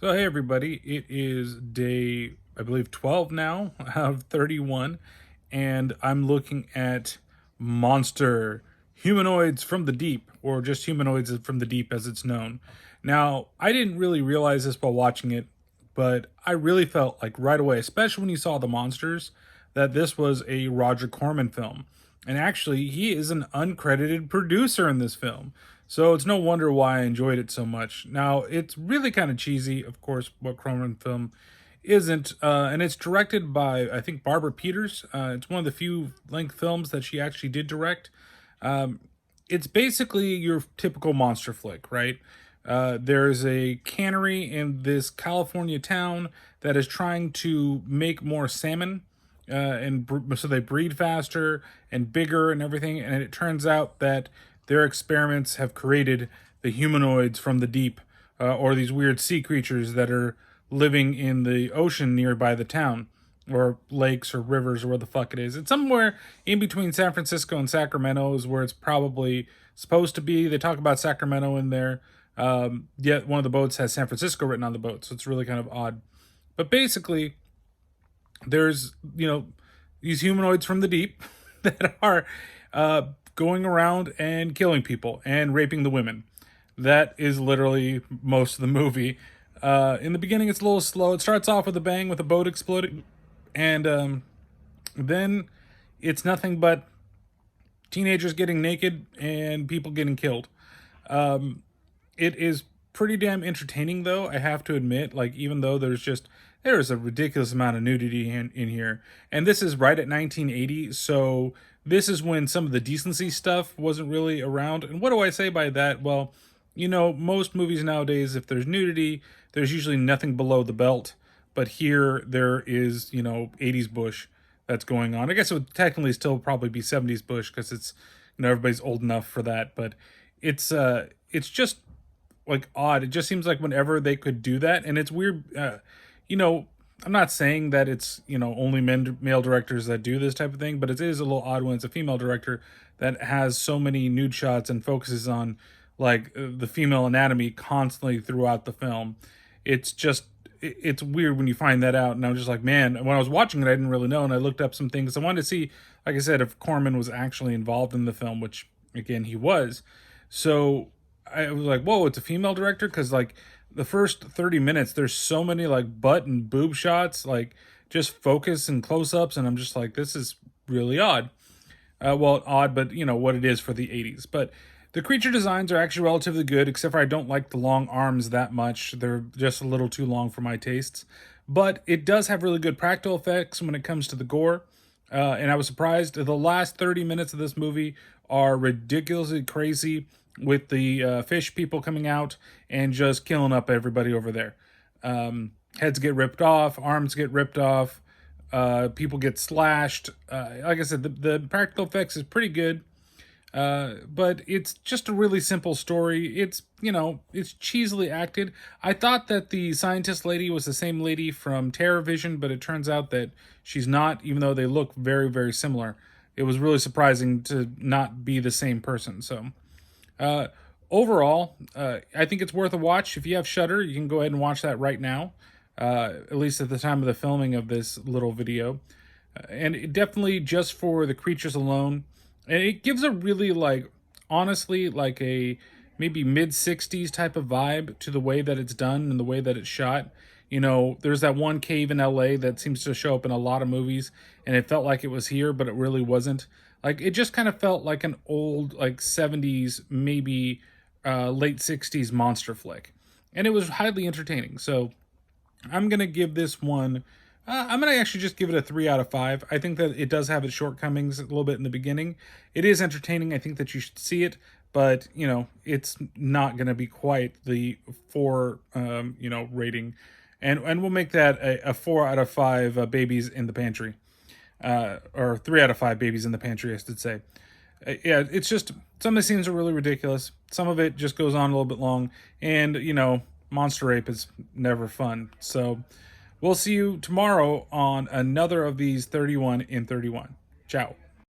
So, hey everybody, it is day, I believe, 12 now of 31, and I'm looking at Monster Humanoids from the Deep, or just Humanoids from the Deep as it's known. Now, I didn't really realize this while watching it, but I really felt like right away, especially when you saw the monsters, that this was a Roger Corman film. And actually, he is an uncredited producer in this film. So it's no wonder why I enjoyed it so much. Now, it's really kind of cheesy, of course, what Corman film isn't. And it's directed by, I think, Barbara Peters. It's one of the few length films that she actually did direct. It's basically your typical monster flick, right? There's a cannery in this California town that is trying to make more salmon, so they breed faster and bigger and everything. And it turns out that their experiments have created the humanoids from the deep, or these weird sea creatures that are living in the ocean nearby the town, or lakes or rivers or where the fuck it is. It's somewhere in between San Francisco and Sacramento is where it's probably supposed to be. They talk about Sacramento in there. Yet one of the boats has San Francisco written on the boat, so it's really kind of odd. But basically, there's these humanoids from the deep that are going around and killing people and raping the women. That is literally most of the movie. In the beginning, it's a little slow. It starts off with a bang with a boat exploding, and then it's nothing but teenagers getting naked and people getting killed. It is pretty damn entertaining, though, I have to admit. Like, even though there is a ridiculous amount of nudity in here. And this is right at 1980, so this is when some of the decency stuff wasn't really around. And what do I say by that? Well, most movies nowadays, if there's nudity, there's usually nothing below the belt. But here, there is, 80s bush that's going on. I guess it would technically still probably be 70s bush because it's, everybody's old enough for that. But it's just like odd. It just seems like whenever they could do that, and it's weird. I'm not saying that it's only male directors that do this type of thing, but it is a little odd when it's a female director that has so many nude shots and focuses on like the female anatomy constantly throughout the film. It's weird when you find that out, and I'm just like, man. When I was watching it, I didn't really know, and I looked up some things. I wanted to see, like I said, if Corman was actually involved in the film, which again he was. So I was like, whoa, it's a female director, because like the first 30 minutes, there's so many like butt and boob shots, like just focus and close-ups, and I'm just like, this is really odd. Well, odd, but what it is for the 80s. But the creature designs are actually relatively good, except for I don't like the long arms that much. They're just a little too long for my tastes. But it does have really good practical effects when it comes to the gore. And I was surprised. The last 30 minutes of this movie are ridiculously crazy, with the fish people coming out and just killing up everybody over there. Heads get ripped off, arms get ripped off, people get slashed. Like I said, the practical effects is pretty good, but it's just a really simple story. It's cheesily acted. I thought that the scientist lady was the same lady from Terror Vision, but it turns out that she's not, even though they look very, very similar. It was really surprising to not be the same person. So overall, I think it's worth a watch. If you have Shudder, you can go ahead and watch that right now, at least at the time of the filming of this little video. And it definitely, just for the creatures alone, and it gives a really, like, honestly, like a maybe mid-60s type of vibe to the way that it's done and the way that it's shot. There's that one cave in LA that seems to show up in a lot of movies, and it felt like it was here, but it really wasn't. Like, it just kind of felt like an old, like, 70s, maybe late 60s monster flick. And it was highly entertaining. So I'm going to give this one, I'm going to actually just give it a 3 out of 5. I think that it does have its shortcomings a little bit in the beginning. It is entertaining. I think that you should see it. But, it's not going to be quite the 4, rating. And we'll make that a 4 out of 5 babies in the pantry. Or 3 out of 5 babies in the pantry, I should say. Yeah, it's just, some of the scenes are really ridiculous. Some of it just goes on a little bit long. And, monster rape is never fun. So we'll see you tomorrow on another of these 31 in 31. Ciao.